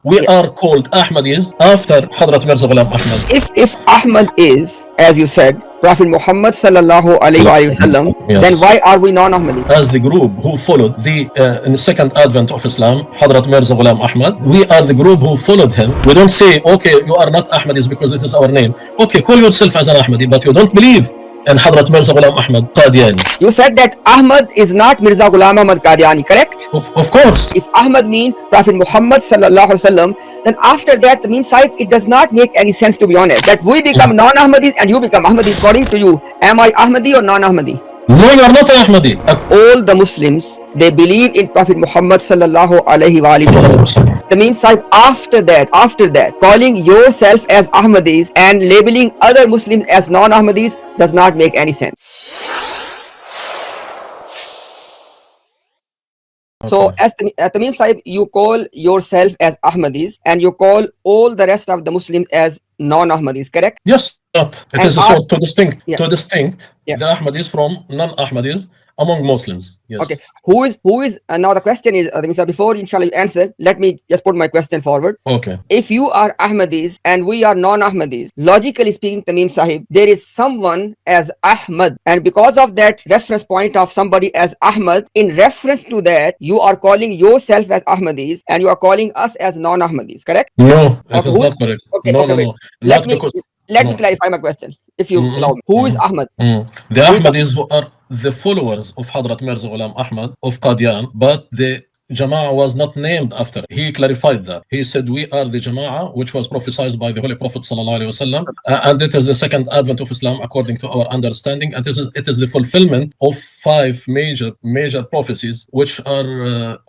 We are called Ahmadis after Hadrat Mirza Ghulam Ahmad. If Ahmad is, as you said, Prophet Muhammad sallallahu alaihi wasallam, Yes. then why are we non-Ahmadi? As the group who followed the second advent of Islam, Hadrat Mirza Ghulam Ahmad, we are the group who followed him. We don't say, okay, you are not Ahmadis because this is our name. Okay, call yourself as an Ahmadi, but you don't believe in Hadrat Mirza Ghulam Ahmad Qadiani. You said that Ahmad is not Mirza Ghulam Ahmad Qadiani, correct? Of course. If Ahmad means Prophet Muhammad sallallahu alaihi wasallam, then after that, the sahib, it does not make any sense, to be honest, that we become non-Ahmadis and you become Ahmadis. According to you, am I Ahmadi or non-Ahmadi? No, you are not Ahmadi. All the Muslims, they believe in Prophet Muhammad sallallahu alaihi wasallam. The sahib, after that, calling yourself as Ahmadis and labeling other Muslims as non-Ahmadis does not make any sense. So, as Tamim Sahib, you call yourself as Ahmadis and you call all the rest of the Muslims as non-Ahmadis, correct? Yes, but it is so to distinct the Ahmadis from non-Ahmadis among Muslims. Yes. Okay. Who is now the question is, before inshallah you answer, let me just put my question forward. Okay. If you are Ahmadis and we are non-Ahmadis, logically speaking, Tamim Sahib, there is someone as Ahmad, and because of that reference point of somebody as Ahmad, in reference to that, you are calling yourself as Ahmadis and you are calling us as non-Ahmadis, correct? No, it is not correct. Okay, no. Let me clarify my question, if you allow me. Who is Ahmad? The Ahmadis who are the followers of Hadrat Mirza Ghulam Ahmad of Qadian, but the Jama'ah was not named after. He clarified that. He said, we are the Jama'ah, which was prophesied by the Holy Prophet sallallahu alaihi wasallam, and it is the second advent of Islam according to our understanding, and it is the fulfillment of 5 major prophecies, which are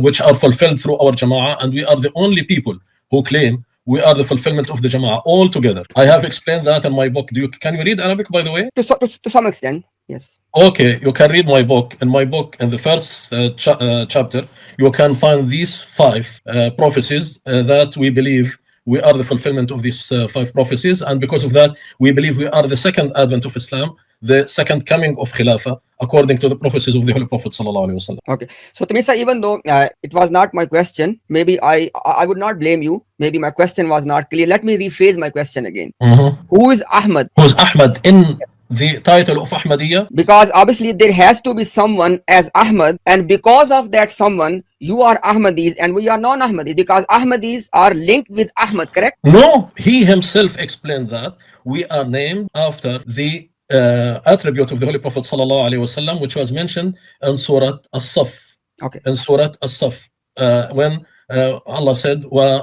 which are fulfilled through our Jama'ah, and we are the only people who claim we are the fulfillment of the Jama'ah all together. I have explained that in my book. Can you read Arabic, by the way? To some extent, yes. Okay, you can read my book. In my book, in the first chapter, you can find these 5 prophecies that we believe we are the fulfillment of these 5 prophecies, and because of that, we believe we are the second advent of Islam, the second coming of Khilafah, according to the prophecies of the Holy Prophet sallallahu alaihi wasallam. Okay, so Tamisa, even though it was not my question, maybe I would not blame you. Maybe my question was not clear. Let me rephrase my question again. Who is Ahmad? Who is Ahmad in the title of Ahmadiyya? Because obviously there has to be someone as Ahmad, and because of that someone, you are Ahmadis and we are non-Ahmadis, because Ahmadis are linked with Ahmad, correct? No, he himself explained that we are named after the attribute of the Holy Prophet sallallahu alaihi wasallam, which was mentioned in Surah As-Saff. Okay. In Surah As-Saff, when Allah said, وَمُبَشِّرًا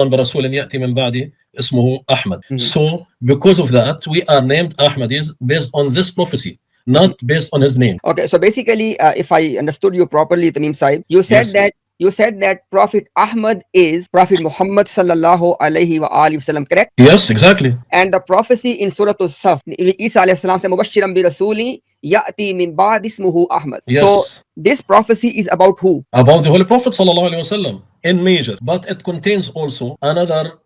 بِرَسُولٍ يَأْتِي مِنْ بَعْدِ اسمه Ahmad. So, because of that, we are named Ahmadis based on this prophecy, not based on his name. Okay, so basically, if I understood you properly, Tamim Sahib, you said that Prophet Ahmad is Prophet Muhammad sallallahu alaihi wasallam, correct? Yes, exactly. And the prophecy in Surah As-Saff, Isa alayhi salam said, "Mubashiran bi rasuli ya'ti min ba'd ismuhu Ahmad." Yes. So this prophecy is about who? About the Holy Prophet sallallahu alaihi wasallam in major, but it contains also another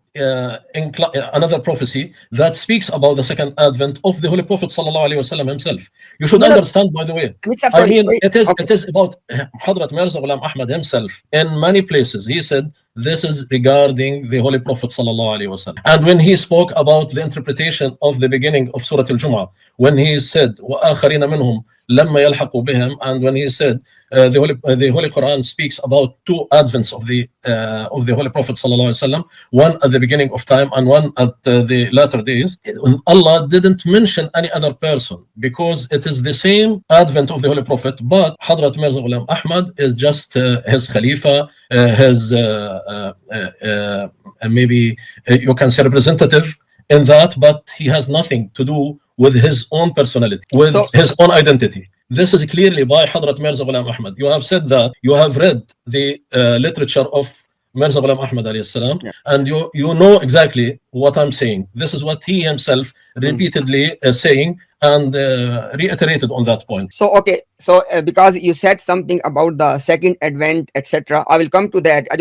prophecy that speaks about the second advent of the Holy Prophet sallallahu alaihi wasallam himself. You should understand, by the way. I mean, it is about Hadrat Mirza Ghulam Ahmad himself. In many places, he said this is regarding the Holy Prophet sallallahu alaihi wasallam. And when he spoke about the interpretation of the beginning of Surah Al-Jumu'ah, when he said وَآخَرِينَ مِنْهُمْ لما يلحقوا بهم, and when he said the Holy Quran speaks about 2 advents of the Holy Prophet sallallahu alaihi wasallam, one at the beginning of time and one at the latter days, Allah didn't mention any other person because it is the same advent of the Holy Prophet, but Hadrat Mirza Ghulam Ahmad is just his Khalifa, his maybe you can say representative in that, but he has nothing to do with his own personality, with his own identity. This is clearly by Hadrat Mirza Ghulam Ahmad. You have said that, you have read the literature of Mirza Ghulam Ahmad alayhi salam, and you know exactly what I'm saying. This is what he himself repeatedly saying and reiterated on that point. So okay, so because you said something about the second advent, etc., I will come to that. I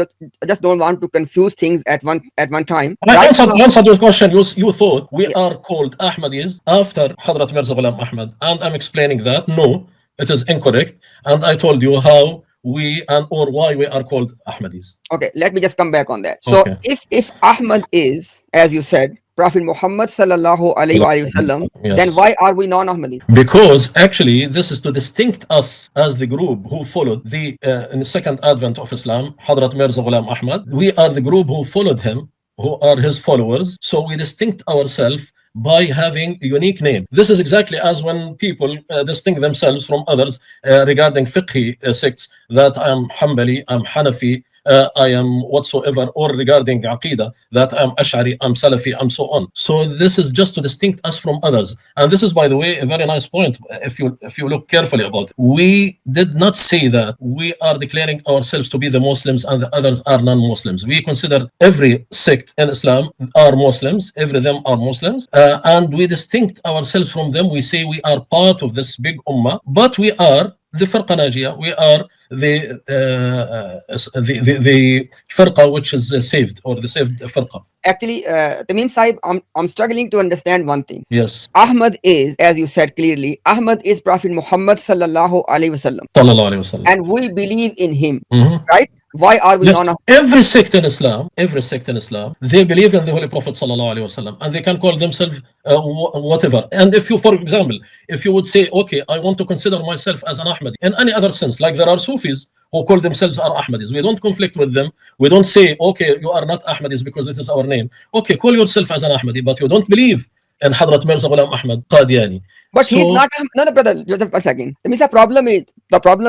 just don't want to confuse things at one time. I answered your question. You thought we are called Ahmadis after Hadrat Mirza Ghulam Ahmad, and I'm explaining that no, it is incorrect, and I told you how we and or why we are called Ahmadis. Okay, let me just come back on that. So Okay. if Ahmad is, as you said, Prophet Muhammad sallallahu alaihi wasallam, then Yes. why are we non-Ahmadis? Because actually, this is to distinct us as the group who followed the in the second advent of Islam, Hadrat Mirza Ghulam Ahmad. We are the group who followed him, who are his followers. So we distinct ourselves by having a unique name. This is exactly as when people distinct themselves from others regarding fiqhi sects, that I am Hanbali, I'm Hanafi, I am whatsoever, or regarding Aqidah, that I'm Ash'ari, I'm Salafi, I'm so on. So this is just to distinct us from others. And this is, by the way, a very nice point. If you look carefully about it, we did not say that we are declaring ourselves to be the Muslims and the others are non-Muslims. We consider every sect in Islam are Muslims, every them are Muslims, and we distinct ourselves from them. We say we are part of this big ummah, but we are the Firqa Najiyah, we are the Firqa which is saved, or the saved Firqa. Actually, Tamim Sahib, I'm struggling to understand one thing. Yes. Ahmad is, as you said clearly, Ahmad is Prophet Muhammad sallallahu alaihi wasallam. Sallallahu alaihi wasallam. And we believe in him, right? Why are we not? Every sect in Islam, they believe in the Holy Prophet sallallahu alaihi wasallam, and they can call themselves whatever. And if you, for example, if you would say, okay, I want to consider myself as an Ahmadi in any other sense, like there are Sufis who call themselves are Ahmadis, we don't conflict with them. We don't say, okay, you are not Ahmadis because this is our name. Okay, call yourself as an Ahmadi, but you don't believe in Hadrat Mirza Ghulam Ahmad Qadiani. But he's not. No, brother. Just a second. The problem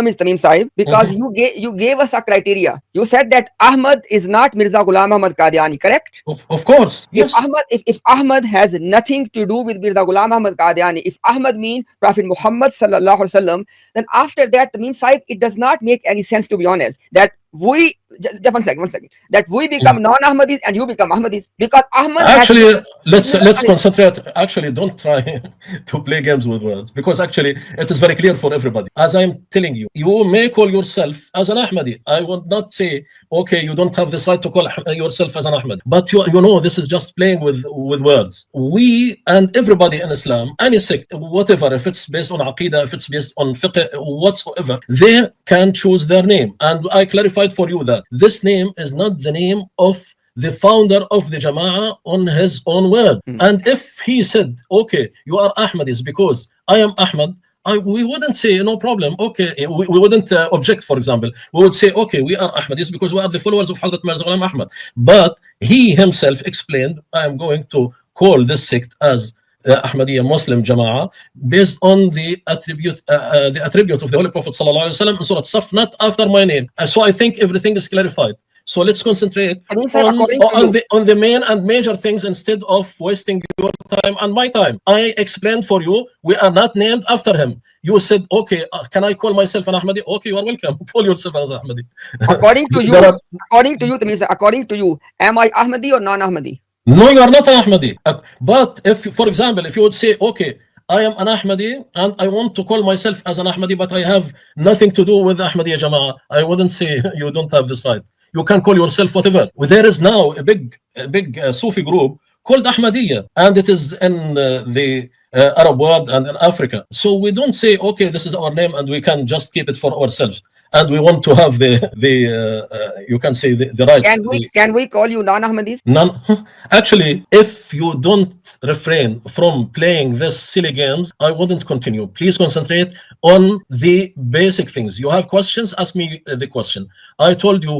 is Tamim Sahib, because you gave us a criteria. You said that Ahmad is not Mirza Ghulam Ahmad Qadiani, correct? Of course. Yes. If Ahmad has nothing to do with Mirza Ghulam Ahmad Qadiani, if Ahmad means Prophet Muhammad sallallahu alaihi wasallam, then after that, Tamim Sahib, it does not make any sense, to be honest, that we just one second, that we become non-Ahmadis and you become Ahmadis, because Ahmad actually let's concentrate. Actually, don't try to play games with words, because actually it is very clear for everybody. As I'm telling you, you may call yourself as an Ahmadi. I would not say, okay, you don't have this right to call yourself as an Ahmadi, but you know this is just playing with words. We and everybody in Islam, any sect, whatever, if it's based on Aqidah, if it's based on fiqh, whatsoever, they can choose their name. And I clarified for you that this name is not the name of the founder of the Jama'ah on his own word. And if he said, okay, you are Ahmadis because I am Ahmad, we wouldn't say no problem. Okay, we wouldn't object. For example, we would say, okay, we are Ahmadis because we are the followers of Hadrat Mirza Ghulam Ahmad. But he himself explained, I am going to call this sect as Ahmadiyya Muslim Jama'ah based on the attribute of the Holy Prophet sallallahu alaihi wasallam in Surah Saf, not after my name. So I think everything is clarified. So let's concentrate on the main and major things instead of wasting your time and my time. I explained for you, we are not named after him. You said, okay, can I call myself an Ahmadi? Okay, you are welcome. Call yourself as Ahmadi. According to you, am I Ahmadi or non-Ahmadi? No, you are not an Ahmadi. But if, for example, if you would say, okay, I am an Ahmadi and I want to call myself as an Ahmadi, but I have nothing to do with Ahmadiyya Jama'ah, I wouldn't say you don't have this right. You can call yourself whatever. There is now a big Sufi group called Ahmadiyya, and it is in the Arab world and in Africa. So we don't say, okay, this is our name and we can just keep it for ourselves. And we want to have you can say the rights. Can we call you non-Ahmadis? None. Actually, if you don't refrain from playing these silly games, I wouldn't continue. Please concentrate on the basic things. You have questions, ask me the question. I told you,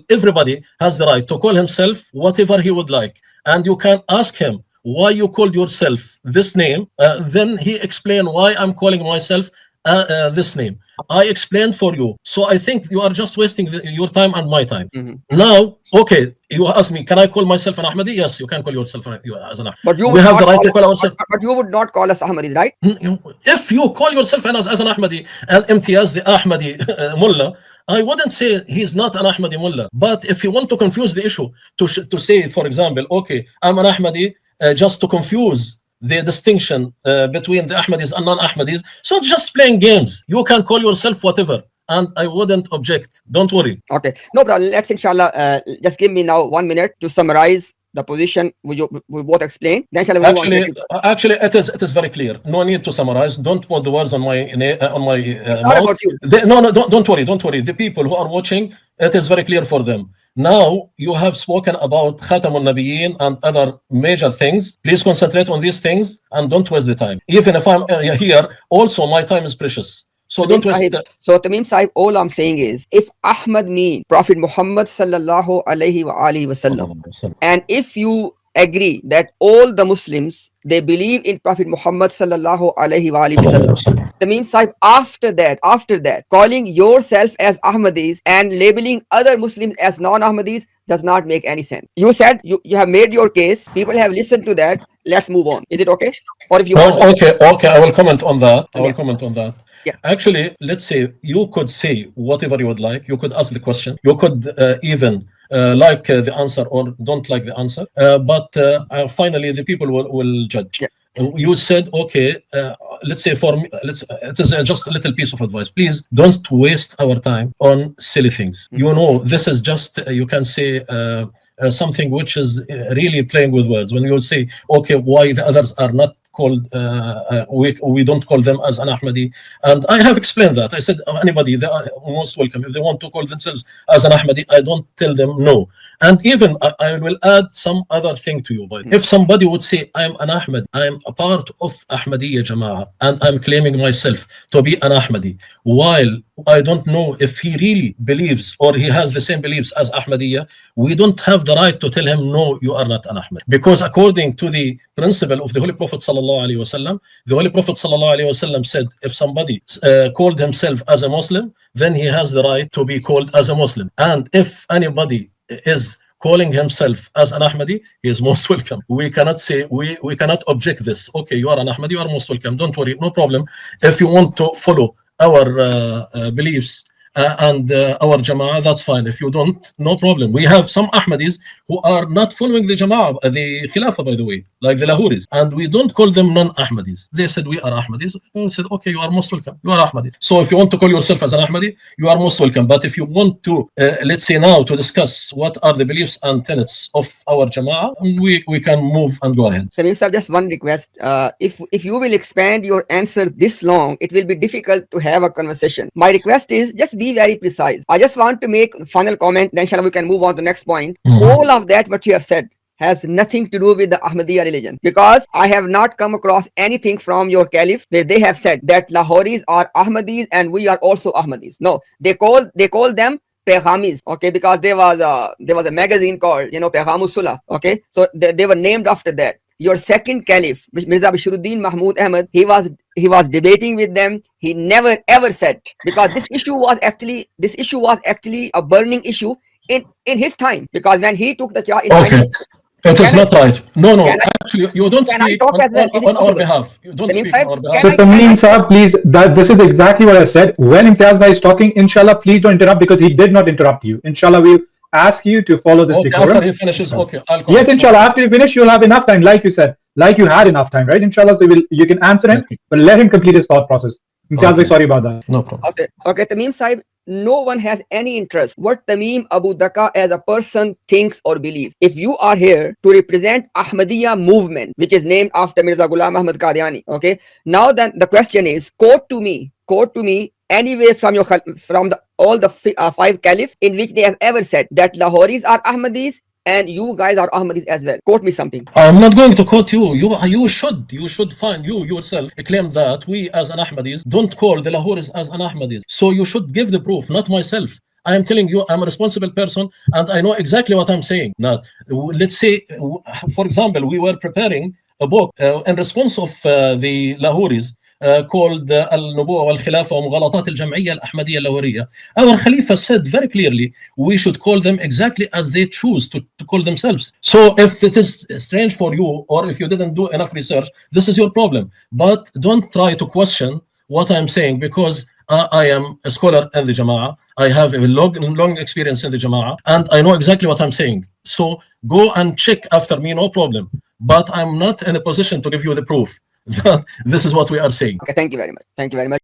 everybody has the right to call himself whatever he would like. And you can ask him why you called yourself this name. Then he explained why I'm calling myself this name. I explained for you. So I think you are just wasting your time and my time. Now, okay, you ask me, can I call myself an Ahmadi? Yes, you can call yourself as an Ahmadi. But we have the right to call ourselves. But you would not call us Ahmadis, right? If you call yourself as an Ahmadi and Imtiaz the Ahmadi mullah, I wouldn't say he's not an Ahmadi mullah. But if you want to confuse the issue, to say, for example, okay, I'm an Ahmadi, just to confuse the distinction between the Ahmadis and non-Ahmadis. So just playing games. You can call yourself whatever, and I wouldn't object. Don't worry. Okay. No problem. Let's inshallah just give me now 1 minute to summarize the position we both explained. Then shall I move on? Actually, it is very clear. No need to summarize. Don't put the words on my It's not mouth. about you. No, don't worry. Don't worry. The people who are watching, it is very clear for them. Now you have spoken about Khatam al-Nabiyyin and other major things. Please concentrate on these things and don't waste the time. Even if I'm here, also my time is precious. So don't waste the... So Tamim Sahib, all I'm saying is, if Ahmad means Prophet Muhammad sallallahu alaihi wasallam, and if you agree that all the Muslims, they believe in Prophet Muhammad sallallahu alaihi wasallam, Tamim Sahib, after that, calling yourself as Ahmadis and labeling other Muslims as non-Ahmadis does not make any sense. You said you have made your case. People have listened to that. Let's move on. Is it okay? Or if you want okay, I will comment on that. I will comment on that. Yeah. Actually, let's say you could say whatever you would like. You could ask the question. You could even like the answer or don't like the answer. But finally, the people will judge. Yeah. You said, okay, let's say for me, it is just a little piece of advice. Please don't waste our time on silly things. You know, this is just, you can say, something which is really playing with words. When you say, okay, why the others are not called, we don't call them as an Ahmadi. And I have explained that. I said, anybody, they are most welcome. If they want to call themselves as an Ahmadi, I don't tell them no. And even I will add some other thing to you. But if somebody would say, I'm an Ahmadi, I'm a part of Ahmadiyya Jama'ah, and I'm claiming myself to be an Ahmadi, while I don't know if he really believes or he has the same beliefs as Ahmadiyya, we don't have the right to tell him, no, you are not an Ahmadi. Because according to the principle of the Holy Prophet sallallahu alaihi wasallam, the Holy Prophet sallallahu alaihi wasallam said, if somebody called himself as a Muslim, then he has the right to be called as a Muslim. And if anybody is calling himself as an Ahmadi, he is most welcome. We cannot say, we cannot object this. Okay, you are an Ahmadi, you are most welcome. Don't worry, no problem. If you want to follow our beliefs and our Jama'ah, that's fine. If you don't, no problem. We have some Ahmadis who are not following the Jama'ah, the Khilafah, by the way, like the Lahoris, and we don't call them non-Ahmadis. They said, we are Ahmadis. We said, okay, you are most welcome. You are Ahmadis. So if you want to call yourself as an Ahmadi, you are most welcome. But if you want to, let's say now, to discuss what are the beliefs and tenets of our Jama'ah, we can move and go ahead. Samim sir, just one request. If you will expand your answer this long, it will be difficult to have a conversation. My request is just be very precise. I just want to make final comment, then inshallah we can move on to the next point. All of that what you have said has nothing to do with the Ahmadiyya religion, because I have not come across anything from your caliph where they have said that Lahoris are Ahmadis and we are also Ahmadis. No, they call them Peghamis, okay, because there was a magazine called, Peghamus Sulah, okay, so they were named after that. Your second caliph, Mirza Bashruddin Mahmud Ahmad, he was debating with them. He never ever said, because this issue was actually a burning issue in his time, because when he took the charge in it is not right. No. Actually, you don't speak on our behalf. You don't speak on our behalf. So, Tamim sir, please, this is exactly what I said. When Imtiaz bhai is talking, inshallah, please don't interrupt, because he did not interrupt you. Inshallah, we'll ask you to follow this decorum. After he finishes, okay. Yes, inshallah, after you finish, you'll have enough time, like you said. Like you had enough time, right? Inshallah, so you can answer him, but let him complete his thought process. Imtiaz bhai, sorry about that. No problem. Okay, Tamim Sahib, no one has any interest what Tamim Abu Daka as a person thinks or believes. If you are here to represent Ahmadiyya movement, which is named after Mirza Ghulam Ahmad Qadiani, okay, now then the question is, quote to me anyway from all the five caliphs in which they have ever said that Lahoris are Ahmadis and you guys are Ahmadis as well. Quote me something. I'm not going to quote you. You should find you yourself claim that we as an Ahmadis don't call the Lahoris as an Ahmadis. So you should give the proof, not myself. I am telling you, I'm a responsible person and I know exactly what I'm saying. Now, let's say, for example, we were preparing a book in response of the Lahoris called Al-Nubuwa wal-Khilafa wa Mughalatat al-Jam'iyya al-Ahmadiyya al-Lahoriyya. Our Khalifa said very clearly, we should call them exactly as they choose to call themselves. So if it is strange for you, or if you didn't do enough research, this is your problem. But don't try to question what I'm saying, because I am a scholar in the Jama'ah. I have a long experience in the Jama'ah, and I know exactly what I'm saying. So go and check after me, no problem. But I'm not in a position to give you the proof that this is what we are saying. Okay, thank you very much.